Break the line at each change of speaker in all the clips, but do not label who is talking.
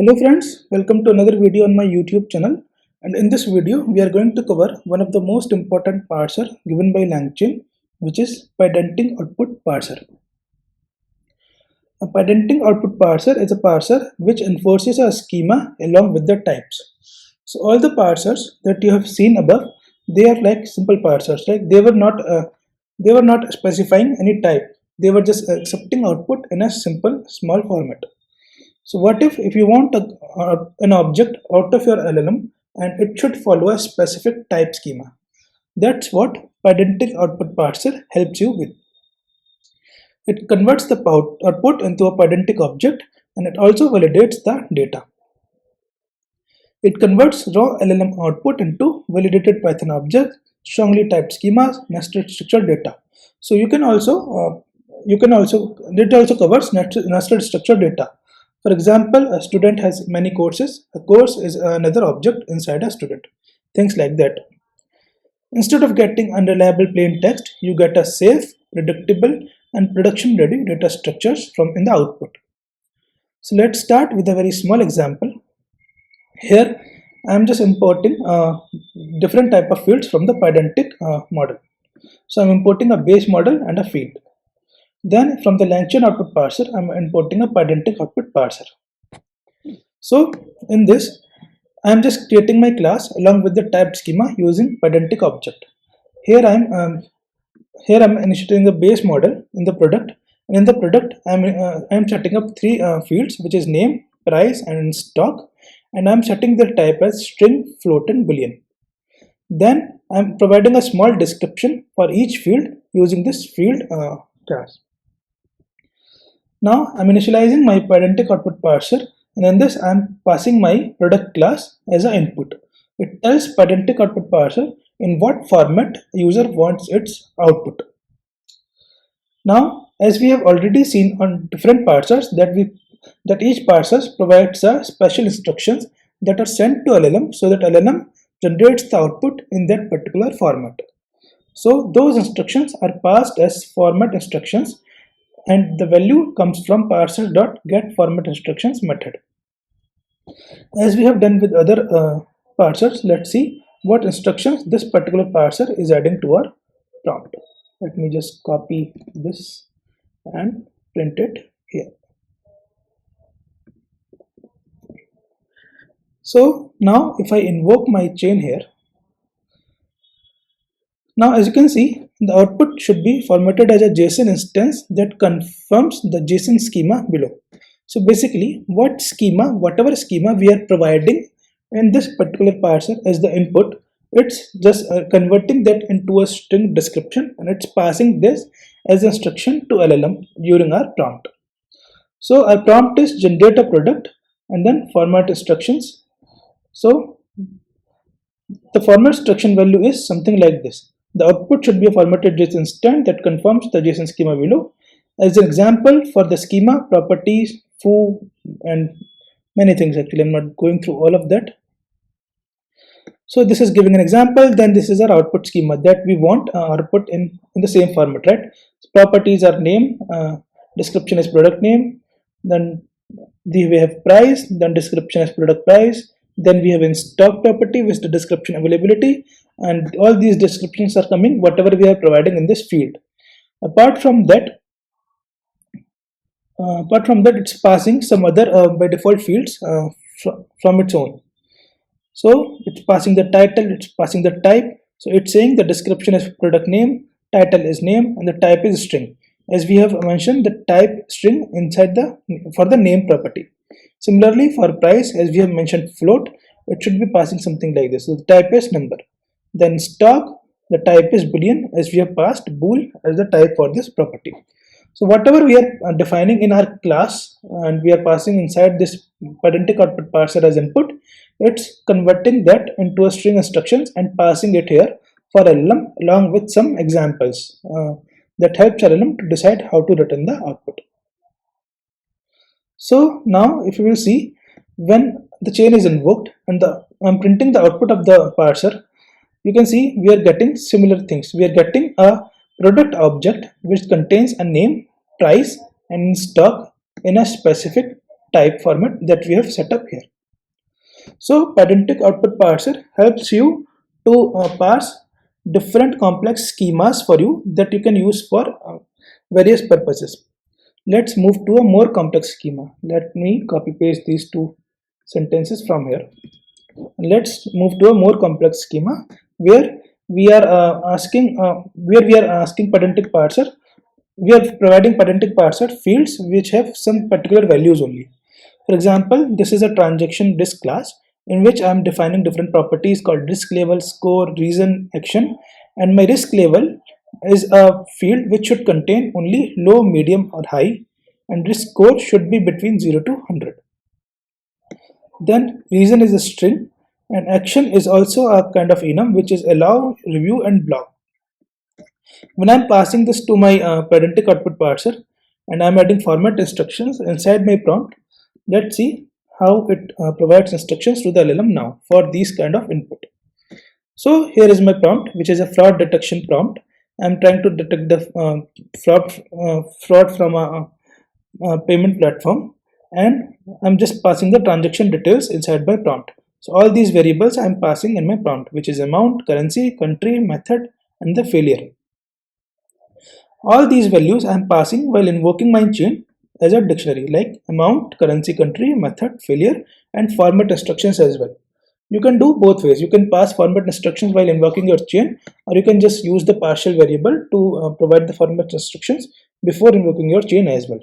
Hello friends, welcome to another video on my YouTube channel, and in this video we are going to cover one of the most important parser given by LangChain, which is Pydantic output parser. A Pydantic output parser is a parser which enforces a schema along with the types. So all the parsers that you have seen above, they are like simple parsers, right? They were not specifying any type. They were just accepting output in a simple small format. So what if you want an object out of your LLM and it should follow a specific type schema? That's what Pydantic output parser helps you with. It converts the output into a Pydantic object, and it also validates the data. It converts raw LLM output into validated Python objects, strongly typed schemas, nested structured data. So it also covers nested structured data. For example, a student has many courses. A course is another object inside a student. Things like that. Instead of getting unreliable plain text, you get a safe, predictable, and production-ready data structures from in the output. So let's start with a very small example. Here, I am just importing different type of fields from the Pydantic model. So I'm importing a base model and a field. Then from the LangChain output parser, I'm importing a Pydantic output parser. So in this, I'm just creating my class along with the typed schema using Pydantic object. Here I'm initiating the base model in the product, and in the product I'm setting up three fields, which is name, price, and stock, and I'm setting the type as string, float, and boolean. Then I'm providing a small description for each field using this field class. Now I'm initializing my Pydantic output parser, and in this I'm passing my product class as an input. It tells Pydantic output parser in what format user wants its output. Now, as we have already seen on different parsers that each parser provides special instructions that are sent to LLM so that LLM generates the output in that particular format. So those instructions are passed as format instructions, and the value comes from parser.getFormatInstructions method. As we have done with other parsers, let's see what instructions this particular parser is adding to our prompt. Let me just copy this and print it here. So now if I invoke my chain here, now as you can see, the output should be formatted as a JSON instance that confirms the JSON schema below. So basically, whatever schema we are providing in this particular parser as the input, it's just converting that into a string description, and it's passing this as instruction to LLM during our prompt. So our prompt is generate a product and then format instructions. So the format instruction value is something like this. The output should be a formatted JSON string that confirms the JSON schema below. As an example, for the schema, properties, foo, and many things actually. I'm not going through all of that. So this is giving an example. Then this is our output schema that we want output in the same format, right? So properties are name, description is product name, then we have price, then description is product price, then we have in stock property with the description availability, and all these descriptions are coming whatever we are providing in this field. Apart from that it's passing some other by default fields from its own. So it's passing the title, it's passing the type. So it's saying the description is product name, title is name, and the type is string. As we have mentioned, the type string inside for the name property. Similarly, for price, as we have mentioned float, it should be passing something like this. So the type is number. Then stock, the type is boolean, as we have passed bool as the type for this property. So whatever we are defining in our class and we are passing inside this Pydantic output parser as input, it's converting that into a string instructions and passing it here for LLM along with some examples that helps LLM to decide how to return the output. So now if you will see, when the chain is invoked and I'm printing the output of the parser, you can see we are getting similar things. We are getting a product object which contains a name, price, and stock in a specific type format that we have set up here. So Pydantic output parser helps you to parse different complex schemas for you that you can use for various purposes. Let's move to a more complex schema. Let me copy paste these two sentences from here. Let's move to a more complex schema where we are asking Pydantic parser. We are providing Pydantic parser fields which have some particular values only. For example, this is a transaction risk class in which I am defining different properties called risk level, score, reason, action, and my risk level is a field which should contain only low, medium, or high, and risk score should be between 0 to 100. Then reason is a string, and action is also a kind of enum which is allow, review, and block. When I'm passing this to my Pydantic output parser and I'm adding format instructions inside my prompt, let's see how it provides instructions to the LLM now for these kind of input. So here is my prompt, which is a fraud detection prompt. I'm trying to detect the fraud from a payment platform, and I'm just passing the transaction details inside my prompt. So all these variables I'm passing in my prompt, which is amount, currency, country, method, and the failure. All these values I am passing while invoking my chain as a dictionary, like amount, currency, country, method, failure, and format instructions as well. You can do both ways. You can pass format instructions while invoking your chain, or you can just use the partial variable to provide the format instructions before invoking your chain as well.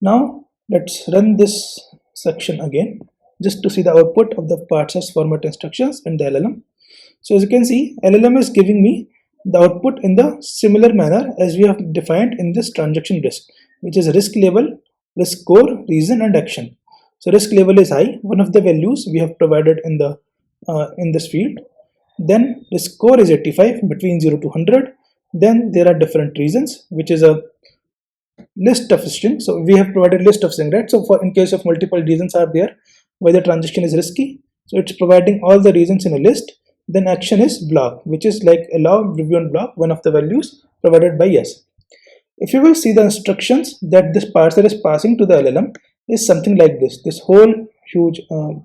Now let's run this section again just to see the output of the parser's format instructions in the LLM. So as you can see, LLM is giving me the output in the similar manner as we have defined in this transaction risk, which is risk level, risk score, reason, and action. So risk level is high, one of the values we have provided in this field. Then risk score is 85, between 0 to 100. Then there are different reasons, which is a list of strings. So we have provided list of strings, right? So for in case of multiple reasons are there why the transaction is risky, so it's providing all the reasons in a list. Then action is block, which is like allow, review, and block, one of the values provided by yes. If you will see the instructions that this parser is passing to the LLM is something like this whole huge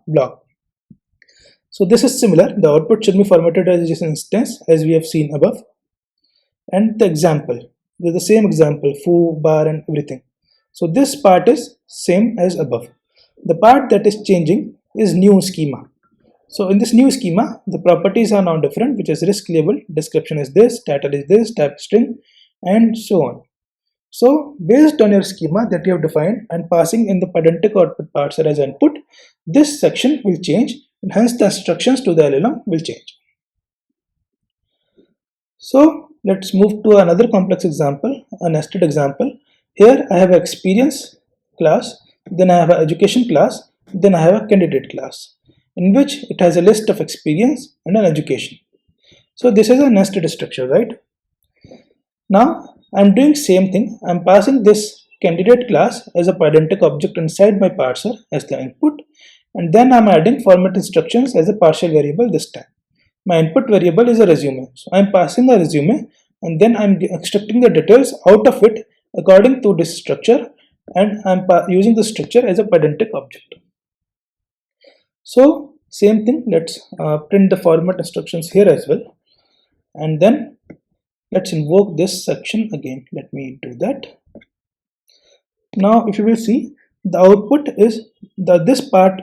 block. So this is similar. The output should be formatted as JSON instance as we have seen above. And the example, the same example, foo, bar, and everything. So this part is same as above. The part that is changing is new schema. So in this new schema, the properties are now different, which is risk label, description is this, title is this, type string, and so on. So based on your schema that you have defined and passing in the Pydantic output parser as input, this section will change, and hence the instructions to the LLM will change. So let's move to another complex example, a nested example. Here I have an experience class, then I have an education class, then I have a candidate class, in which it has a list of experience and an education. So this is a nested structure, right? Now I'm doing same thing. I'm passing this candidate class as a Pydantic object inside my parser as the input, and then I'm adding format instructions as a partial variable this time. My input variable is a resume. So I'm passing a resume, and then I'm extracting the details out of it according to this structure, and I'm using the structure as a Pydantic object. So same thing, let's print the format instructions here as well, and then let's invoke this section again. Let me do that. Now if you will see, the output is this part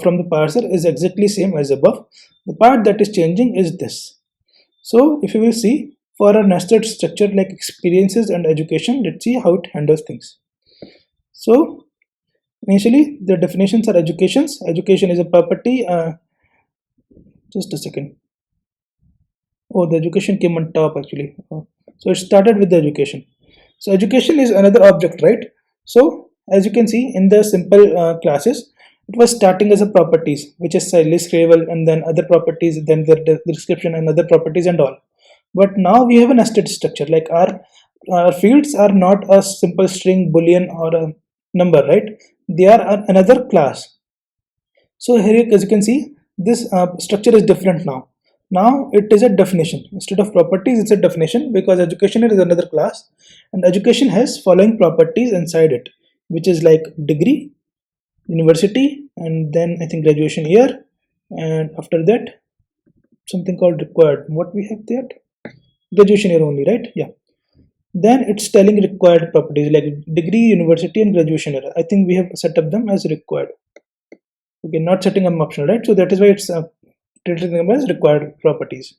from the parser is exactly same as above. The part that is changing is this. So if you will see, for a nested structure like experiences and education, let's see how it handles things. So initially the definitions are educations. Education is a property. Just a second. Oh, the education came on top actually. So it started with the education. So education is another object, right? So as you can see in the simple classes, it was starting as a properties, which is list level, and then other properties, then the description and other properties and all. But now we have a nested structure, like our fields are not a simple string, boolean, or a number, right? They are another class. So here, as you can see, this structure is different now. Now it is a definition. Instead of properties, it's a definition, because education is another class, and education has following properties inside it. which is like degree, university, and then I think graduation year, and after that something called required. What we have there? Graduation year only, right? Yeah. Then it's telling required properties like degree, university, and graduation year. I think we have set up them as required. Okay, not setting them optional, right? So that is why it's treating them as required properties.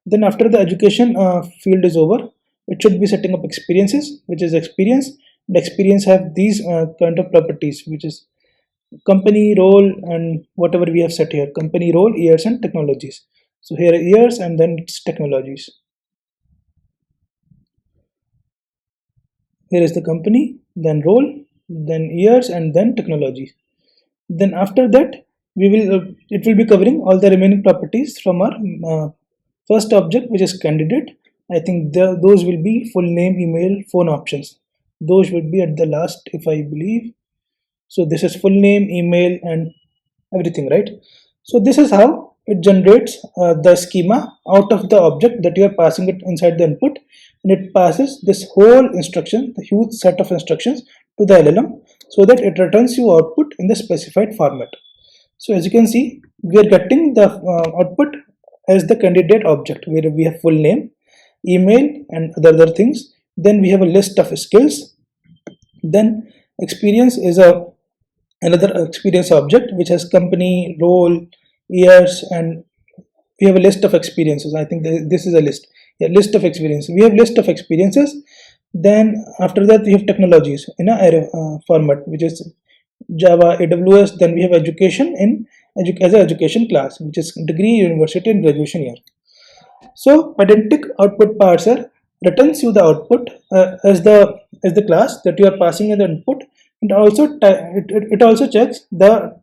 Then after the education field is over, it should be setting up experiences, which is experience. And experience have these kind of properties, which is company, role, and whatever we have set here: company, role, years, and technologies. So here are years, and then it's technologies. Here is the company, then role, then years, and then technology. Then after that, we will it will be covering all the remaining properties from our first object, which is candidate. I think those will be full name, email, phone options. Those will be at the last, if I believe. So this is full name, email, and everything, right? So this is how it generates the schema out of the object that you are passing it inside the input, and it passes this whole instruction, the huge set of instructions, to the LLM so that it returns you output in the specified format. So as you can see, we are getting the output as the candidate object, where we have full name, email, and other things. Then we have a list of skills. Then experience is another experience object, which has company, role, years, and we have a list of experiences. I think this is a list. Yeah, list of experiences. We have list of experiences. Then after that we have technologies in a array format, which is Java, AWS. Then we have education in as an education class, which is degree, university, and graduation year. So Pydantic output parser returns you the output as the class that you are passing in the input. It also checks the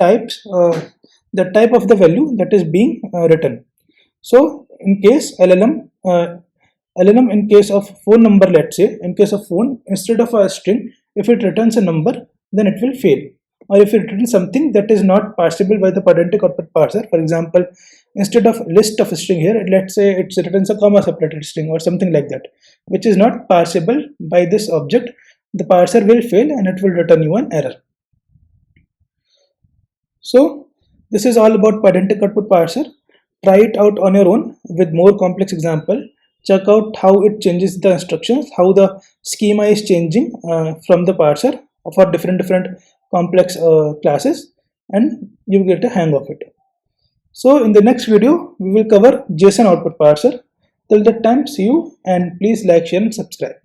type of the value that is being written. So in case LLM in case of phone number, let's say in case of phone, instead of a string, if it returns a number, then it will fail. Or if it returns something that is not parsable by the Pydantic output parser, for example, instead of list of string here, let's say it returns a comma separated string or something like that, which is not parsable by this object, the parser will fail and it will return you an error. So this is all about Pydantic output parser. Try it out on your own with more complex example. Check out how it changes the instructions, how the schema is changing from the parser for different complex classes, and you will get a hang of it. So in the next video, we will cover JSON output parser. Till that time, see you, and please like, share, and subscribe.